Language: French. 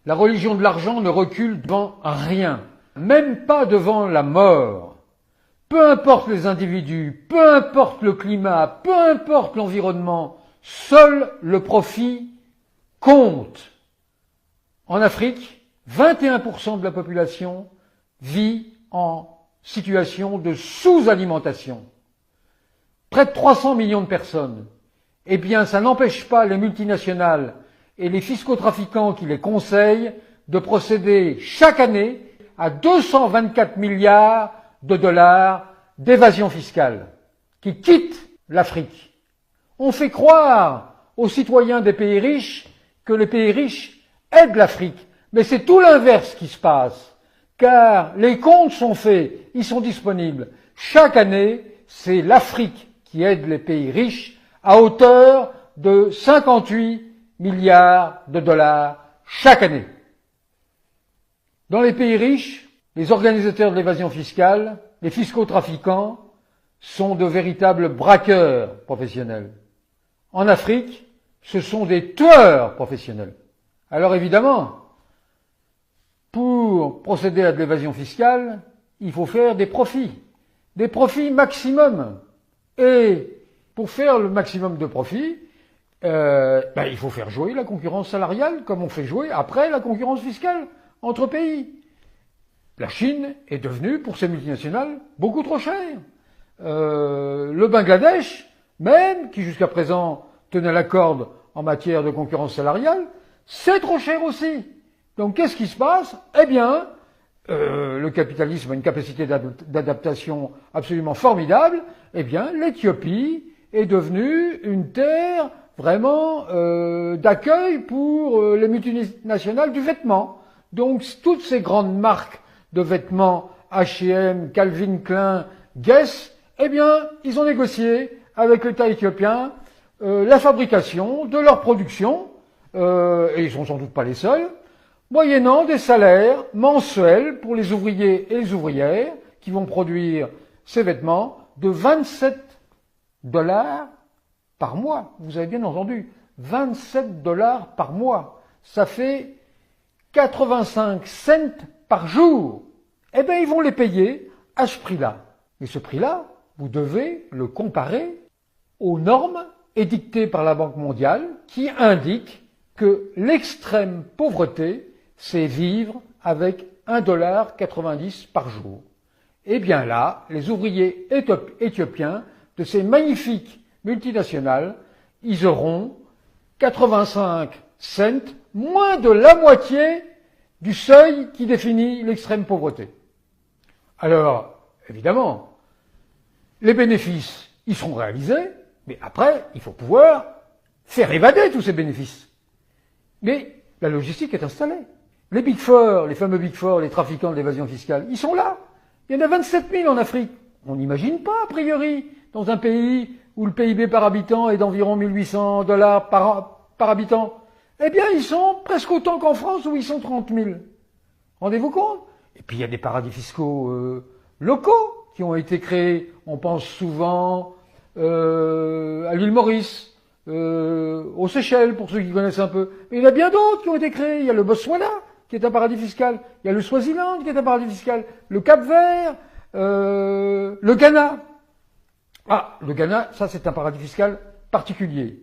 La religion de l'argent ne recule devant rien, même pas devant la mort. Peu importe les individus, peu importe le climat, peu importe l'environnement, seul le profit compte. En Afrique, 21% de la population vit en situation de sous-alimentation. Près de 300 millions de personnes. Eh bien, ça n'empêche pas les multinationales et les fiscotrafiquants qui les conseillent de procéder chaque année à 224 milliards de dollars d'évasion fiscale qui quittent l'Afrique. On fait croire aux citoyens des pays riches que les pays riches aident l'Afrique, mais c'est tout l'inverse qui se passe, car les comptes sont faits, ils sont disponibles. Chaque année, c'est l'Afrique qui aide les pays riches à hauteur de 58 milliards de dollars chaque année. Dans les pays riches, les organisateurs de l'évasion fiscale, les fiscotrafiquants, sont de véritables braqueurs professionnels. En Afrique, ce sont des tueurs professionnels. Alors évidemment, pour procéder à de l'évasion fiscale, il faut faire des profits maximum. Et pour faire le maximum de profits, il faut faire jouer la concurrence salariale comme on fait jouer après la concurrence fiscale entre pays. La Chine est devenue, pour ces multinationales, beaucoup trop chère. Le Bangladesh, même, qui jusqu'à présent tenait la corde en matière de concurrence salariale, c'est trop cher aussi. Donc qu'est-ce qui se passe? Eh bien, le capitalisme a une capacité d'adaptation absolument formidable. Eh bien, l'Éthiopie est devenue une terre vraiment d'accueil pour les multinationales du vêtement. Donc toutes ces grandes marques de vêtements, H&M, Calvin Klein, Guess, eh bien, ils ont négocié avec l'État éthiopien la fabrication de leur production, et ils sont sans doute pas les seuls, moyennant des salaires mensuels pour les ouvriers et les ouvrières qui vont produire ces vêtements de 27 dollars par mois. Vous avez bien entendu, 27 dollars par mois. Ça fait 85 cents par jour. Eh bien, ils vont les payer à ce prix-là. Et ce prix-là, vous devez le comparer aux normes édictées par la Banque mondiale qui indiquent que l'extrême pauvreté, c'est vivre avec 1,90 $ par jour. Eh bien là, les ouvriers éthiopiens de ces magnifiques multinationales, ils auront 85 cents, moins de la moitié du seuil qui définit l'extrême pauvreté. Alors, évidemment, les bénéfices, ils seront réalisés, mais après, il faut pouvoir faire évader tous ces bénéfices. Mais la logistique est installée. Les Big Four, les fameux Big Four, les trafiquants de l'évasion fiscale, ils sont là. Il y en a 27 000 en Afrique. On n'imagine pas, a priori, dans un pays où le PIB par habitant est d'environ 1800 dollars par habitant. Eh bien, ils sont presque autant qu'en France où ils sont 30 000. Rendez-vous compte? Et puis, il y a des paradis fiscaux locaux qui ont été créés. On pense souvent à l'île Maurice, aux Seychelles, pour ceux qui connaissent un peu. Mais il y en a bien d'autres qui ont été créés. Il y a le Botswana, qui est un paradis fiscal. Il y a le Swaziland, qui est un paradis fiscal. Le Cap-Vert, le Ghana. Ah, le Ghana, ça c'est un paradis fiscal particulier.